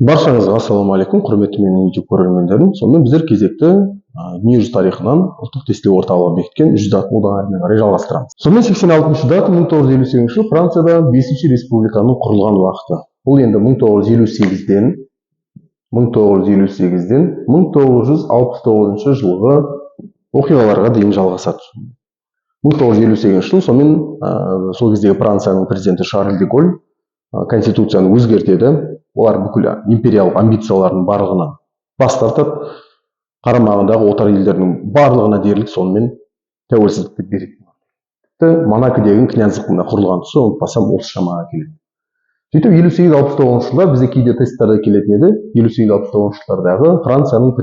Баршаңызға ассалаумағалейкум, құрметті менің YouTube көрермендерім. Сонымен біздер кезекті дүниежүзі тарихынан ұлттық тестілеу орталығы бекіткен 100 датаны одан әрмен қарай жалғастырамыз. Сонымен 86-шы дата 1958 жыл Францияда 5-ші республиканың құрылған уақыты. Бұл енді 1958-ден 1969 жылғы оқиғаларға дейін жалғасады. 1958 жыл сонымен сол кездегі Францияның президенті Шарль де Голль конституцияны өзгертеді. Олар бүкіл империялық амбицияларының барлығынан бас тартып, қарамағындағы отар елдерінің барлығына дерлік сонымен тәуелсіздікті береді. Монако деген князьдіктің құрылған тұсы, ұмытпасам, осы шамаға келеді. Сөйтіп 58-69 жылдар бізде кейде тесттарда келетін еді. 58-69 жылдардағы Францияның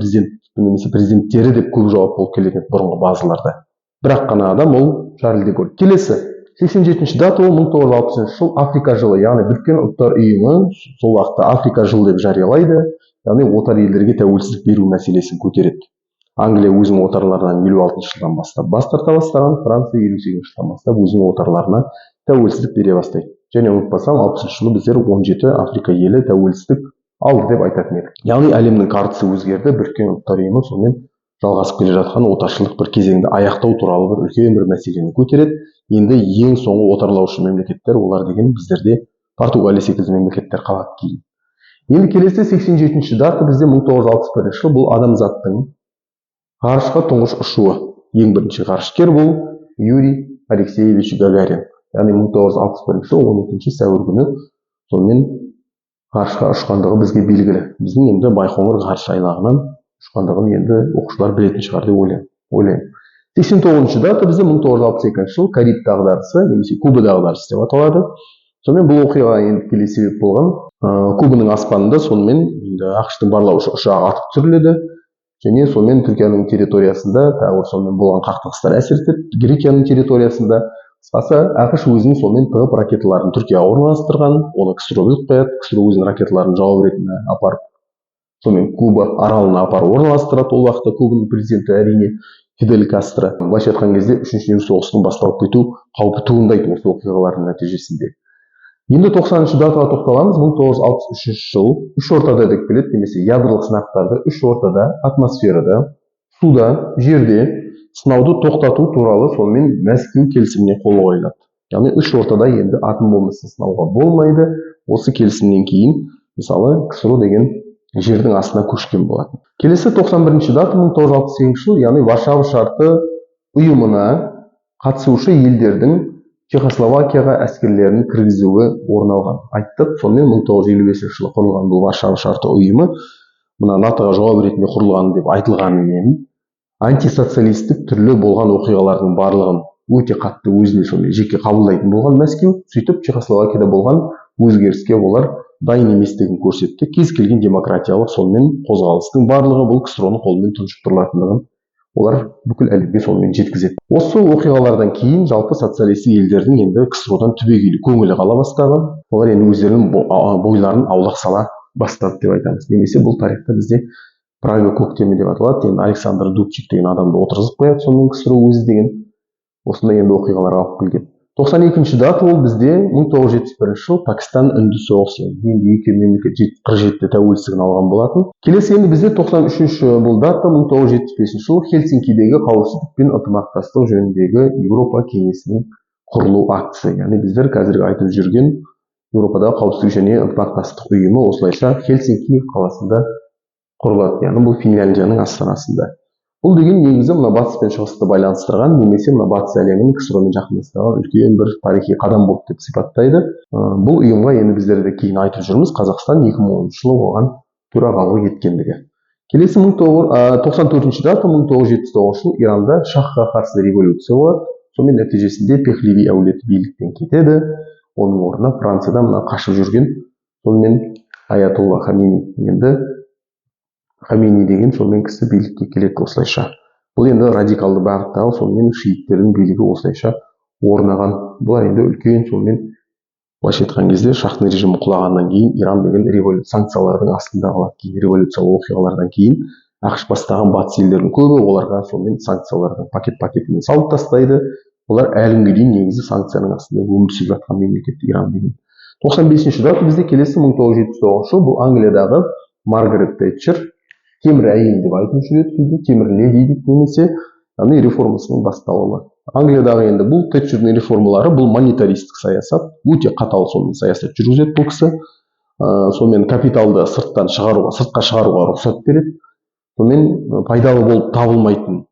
немесе президенттері деп көп жауап болып келетін еді бұрынғы базаларда. Бірақ қана адам ол Шарль де Голль. Келесі 87-ші дата ол 1960 жыл Африка жылы, яғни Біріккен ұлттар ұйымы сол уақытта Африка жылы деп жариялайды, яғни отар елдерге тәуелсіздік беру мәселесін көтереді. Англия өзінің отарларынан 56 жылдан бастап бас тарта бастаған, Франция 58 жылдан бастап өзінің отарларына тәуелсіздік бере бастайды. Және ұмытпасам, 60 жылы біздер 17 Африка елі тәуелсіздік алды деп айтатын едік. Яғни әлемнің картасы өзгерді, Біріккен ұлттар ұйымы сонымен жалғасып келе жатқан отаршылдық бір кезеңді аяқтау туралы бір үлкен бір мәселені көтереді. Енді ең соңғы отарлаушы мемлекеттер, олар деген біздерде Португалия секілді мемлекеттер қалады кейін. Енді келесі 87-ші дата бізде 1961 жыл, бұл адамзаттың ғарышқа тұңғыш ұшуы. Ең бірінші ғарышкер бұл Юрий Алексеевич Гагарин. Яғни 1961 жыл 12 сәуір күні сонымен ғарышқа ұшқандығы бізге белгілі. Біздің енді Байқоңыр ғарыш айлағынан ұшқандығын енді оқушылар білетін шығар деп ойлаймын. 89-шы дата бізде 1962 жыл Кариб дағдарысы немесе Куба дағдарысы деп аталады. Сонымен бұл оқиға енді тікелей себеп болған. Кубаның аспанында сонымен ақш-тың барлаушы ұшағы атып түсіріледі. Және сонымен Түркияның территориясында тағы сонымен болған қақтығыстар әсер етеді. Грекияның территориясында қысқасы ақш өзінің сонымен тығып ракеталарын Түркияға орналастырған, оны КСРО біліп қояды. КСРО өзінің ракеталарын жауап ретінде апарып сонымен Куба аралына апарып орналастырады. Ол уақытта Кубаның президенті әрине Фидель Кастро. Былайша айтқан кезде үшінші дүние соғысының басталып кету қаупі туындайды осы оқиғалардың нәтижесінде. Енді 90-шы датаға тоқталамыз. 1963 жыл үш ортада деп келеді, немесе ядролық сынақтарды үш ортада, атмосферада, суда, жерде сынауды тоқтату туралы сонымен Мәскеу келісіміне қол қойылады. Яғни үш ортада енді атом бомбасын сынауға болмайды. Осы келісімнен кейін мысалы КСРО деген жердің астына көшкен болатын. Келесі 91-ші дата 1968 жыл, яғни Варшава шарты ұйымына қатысушы елдердің Чехословакияға әскерлерін кіргізуі орын алған. Айттық, сонымен 1955 жылы құрылған бұл Варшава шарты ұйымы мына НАТОға жауап ретінде құрылған деп айтылғанымен антисоциалистік түрлі болған оқиғалардың барлығын өте қатты өзіне сонымен жеке қабылдайтын болған Мәскеу, сөйтіп Чехословакияда болған өзгеріске олар дайын еместігін көрсетті. Кез келген демократиялық сонымен қозғалыстың барлығы бұл КСРОның қолымен тұншықтырылатындығын олар бүкіл әлемге сонымен жеткізеді. Осы оқиғалардан кейін жалпы социалистік елдердің енді КСРОдан түбегейлі көңілі қала бастаған. Олар енді өздерінің бойларын аулақ сала бастады деп айтамыз. Немесе бұл тарихта бізде Прага көктемі деп аталады. Енді Александр Дудчик деген адамды отырғызып қояды, сонымен КСРО өзі деген осындай енді оқиғаларға алып келген. 92-ші дата ол бізде 1971 жыл Пакистан үнді соғысы. Енді екі мемлекет 47-те тәуелсіздігін алған болатын. Келесі енді бізде 93-ші бұл дата 1975 жыл Хельсинкидегі қауіпсіздік пен ынтымақтастық жөніндегі Еуропа кеңесінің құрылу актісі. Яғни біздер қазіргі айтып жүрген Еуропадағы қауіпсіздік және ынтымақтастық ұйымы осылайша Хельсинки қаласында құрылады. Яғни бұл Финляндияның астанасында. Бұл деген негізі мына батыс пен шығысты байланыстырған, немесе мына батыс әлемінің КСРОмен жақындастырған үлкен бір тарихи қадам болды деп сипаттайды. Бұл ұйымға енді біздер де кейін айтып жүрміз, Қазақстан 2010 жылы оған төрағалық еткендігі. Келесі 94-ші дата 1979 жыл Иранда шахқа қарсы революция болады. Сонымен нәтижесінде Пехлеви әулеті биліктен кетеді. Оның орнына Францияда мына қашып жүрген сонымен Аятолла Хамини деген сонымен кісі билікке келеді осылайша. Бұл енді радикалды бағыттағы сонымен шииттердің билігі осылайша орнаған. Бұлар енді үлкен сонымен былайша айтқан кезде шахтың режимі құлағаннан кейін Иран деген санкциялардың астында қалады. Кейін революциялық оқиғалардан кейін ақш бастаған батыс елдерінің көбі оларға сонымен санкциялардың пакет-пакетін салып тастайды. Олар әлі күнге дейін негізі санкцияның астында өмір сүріп жатқан мемлекет Иран деген. 95-ші дата бізде келесі 1979 жыл. Бұл Англиядағы Маргарет Тэтчер, темір әйел деп айтылып жүреді кейде, темір леди дейді, немесе реформасының басталуы. Англиядағы енді бұл Тэтчердің реформалары, бұл монетаристік саясат, өте қатал сонымен саясат жүргізеді бұл кісі. Сонымен капиталды сыртқа шығаруға рұқсат береді. Сонымен пайдалы болып табылмайтын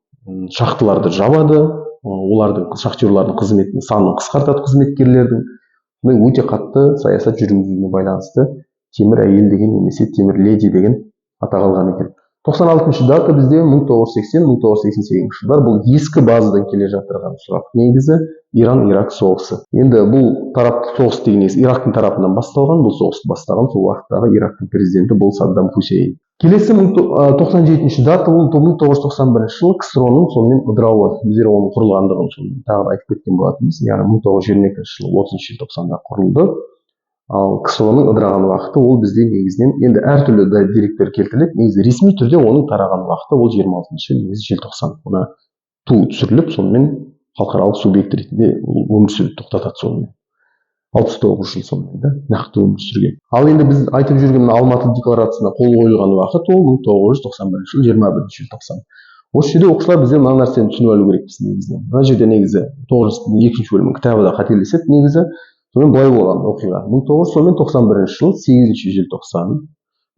шахталарды жабады, олардың шахтерлардың қызметінің санын қысқартады, қызметкерлердің. Өте қатты саясат жүргізуіне байланысты темір әйел деген немесе темір леди деген атақ алған екен. 96-шы дата бізде 1980-1988 жылдар. Бұл ескі базадан келе жатырған сұрақ. Негізі Иран-Ирак соғысы. Енді бұл тарапты соғыс деген Ирактың тарапынан басталған. Бұл соғысты бастаған сол уақыттағы Ирактың президенті бұл Саддам Хусейн. Келесі 97-ші дата бұл 1991 жылы КСРО-ның сонымен ыдырауы. Біздер оның құрылғандығын сонымен тағы да айтып кеткен болатынбыз. Яғни 1922 жылы 30 желтоқсанда құрылды. Ал КСРО-ның ыдыраған уақыты ол бізде негізінен енді әртүрлі деректер келтіріледі. Негізі ресми түрде оның тараған уақыты ол 26-шы желтоқсан. Бұна ту түсіріліп, сонымен халықаралық субъект ретінде өмір сүруді тоқтатады сонымен. 69 жыл сонымен да нақты өмір сүрген. Ал енді біз айтып жүрген Алматы декларациясына қол қойылған уақыт ол 1991 жыл 21 желтоқсан. Осы жерде оқушылар бізде мына нәрсені түсініп алу керекпіз негізінен. Мына жерде негізі 2-ші бөлімнің кітабында қателеседі негізі. Сонымен былай болған оқиға. 1991 жыл 8 желтоқсан.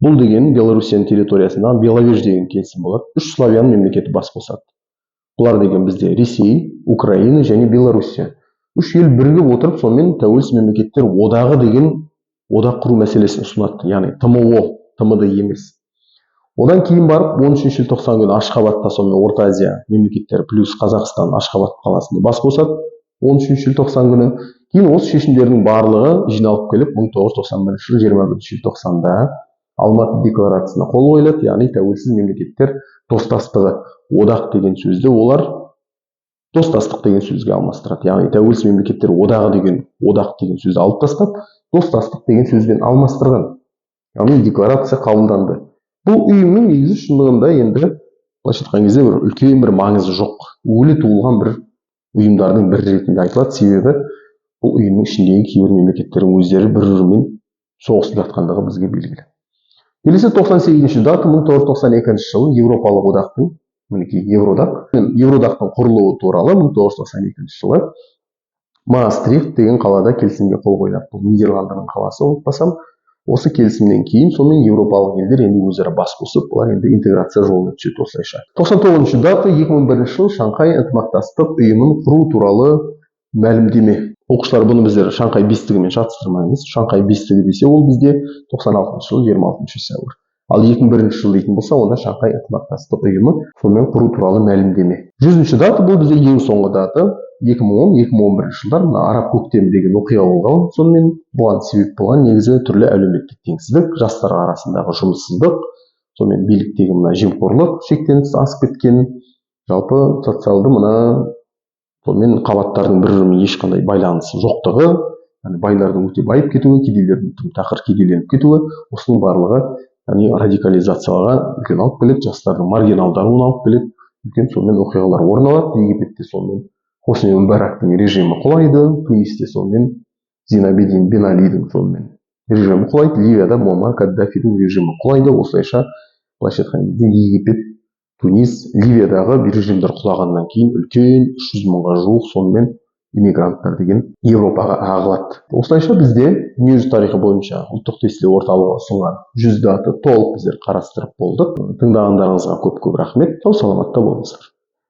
Бұл деген Белоруссияның территориясындағы Беловеж деген келісім болады. 3 славян мемлекеті бас қосады. Бұлар деген бізде Ресей, Украина және Белоруссия. 3 ел бірігіп отырып, сонымен тәуелсіз мемлекеттер одағы деген одақ құру мәселесін ұсынады. Яғни ТМО, ТМД емес. Одан кейін барып 13 желтоқсан күні Ашхабадта сонымен Орта Азия мемлекеттері плюс Қазақстан Ашхабад қаласында бас қосады. 13 желтоқсан күні. Кейін осы шешімдердің барлығы жиналып келіп 1991 жыл 21 желтоқсанда Алматы декларациясына қол қойылады. Яғни тәуелсіз мемлекеттер достастығы, одақ деген сөзді олар достастық деген сөзге алмастырады. Яғни тәуелсіз мемлекеттер одағы деген одақ деген сөзді алып тастап, достастық деген сөзбен алмастырған. Яғни декларация қабылданды. Бұл ұйымның негізі шындығында енді былайша айтқан кезде бір үлкен бір маңызы жоқ, өлі туылған бір ұйымдардың бірі ретінде айтылады. Себебі бұл ұйымның ішіндегі кейбір мемлекеттердің өздері бір-бірімен соғысып жатқандығы бізге белгілі. Келесі 98-ші дата 1992 жылы Еуропалық одақтың, мінекей Евродақтың құрылуы туралы 1992 жылы Маастрихт деген қалада келісімге қол қойылады. Бұл Нидерландының қаласы ұмытпасам. Осы келісімнен кейін сонымен Еуропалық елдер енді өзара бас қосып, олар енді интеграция жолына түседі осылайша. 99-ші дата 2001 жыл Шанхай ынтымақтастық ұйымын құру туралы мәлімдеме. Оқушылар бұны біздер Шанхай бестігімен шатыстырмаймыз. Шанхай бестігі десе ол бізде 96 жыл 26 сәуір. Ал 2001 жыл дейтін болса, онда Шанхай ынтымақтастық ұйымы сонымен құру туралы мәлімдеме. 100-ші дата бұл бізде ең соңғы дата 2010-2011 жылдар араб көктемі деген оқиға болған. Сонымен бұған себеп болған негізі түрлі әлеуметтік теңсіздік, жастар арасындағы жұмыссыздық, сонымен биліктегі мына жемқорлық шектен асып кеткен, жалпы социалды мына сонымен қабаттардың бір-бірімен ешқандай байланысы жоқтығы, байлардың өте байып кетуі, кедейлердің тым тақыр кедейленіп кетуі, осының барлығы радикализацияға үлкен алып келеді, жастардың маргиналдануына алып келеді, үлкен сонымен оқиғалар орын алады. Египетте сонымен Хосни Мубарактың режимі құлайды, Тунисте сонымен Зинабидин Бен Алидің сонымен режимі құлайды, Ливияда Муаммар Каддафидің режимі құлайды. Осылайша былайша айтқан кезде Египет, Тунис, Ливиядағы режимдер құлағаннан кейін үлкен 300 мыңға жуық сонымен иммигранттар деген Европаға ағылады. Осылайша бізде дүниежүзі тарихы бойынша ұлттық тестілеу орталығы ұсынған 100 дата толық біздер қарастырып болдық. Тыңдағандарыңызға көп рахмет. Сау саламатта болыңыздар.